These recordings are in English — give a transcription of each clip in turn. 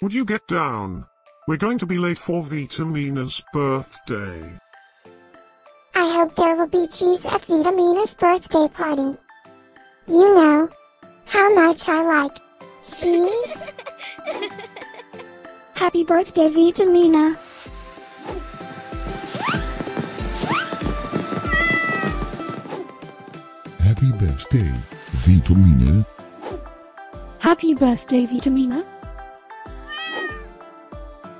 Would you get down? We're going to be late for Vitamina's birthday. I hope there will be cheese at Vitamina's birthday party. You know how much I like cheese. Happy birthday, Vitamina. Happy birthday, Vitamine. Happy birthday, Vitamina.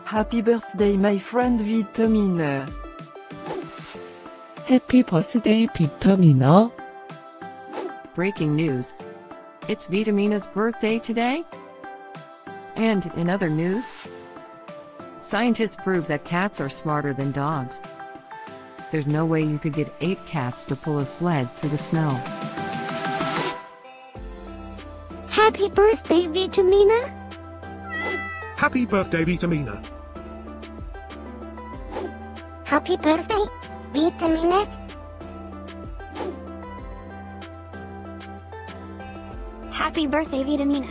Happy birthday, my friend Vitamine. Happy birthday, Vitamina. Breaking news. It's Vitamina's birthday today? And in other news, scientists prove that cats are smarter than dogs. There's no way you could get 8 cats to pull a sled through the snow. Happy birthday, Vitamina. Happy birthday, Vitamina. Happy birthday, Vitamina. Happy birthday, Vitamina.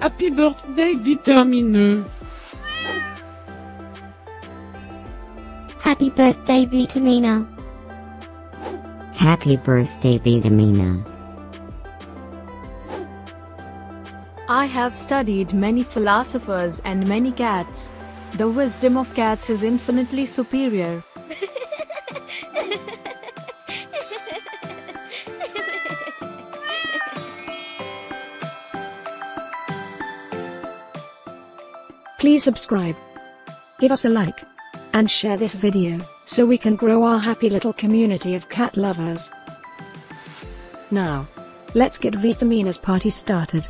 Happy birthday, Vitamine. Happy birthday, Vitamina. Happy birthday, Vitamina. I have studied many philosophers and many cats. The wisdom of cats is infinitely superior. Please subscribe, give us a like, and share this video, so we can grow our happy little community of cat lovers. Now, let's get Vitamina's party started.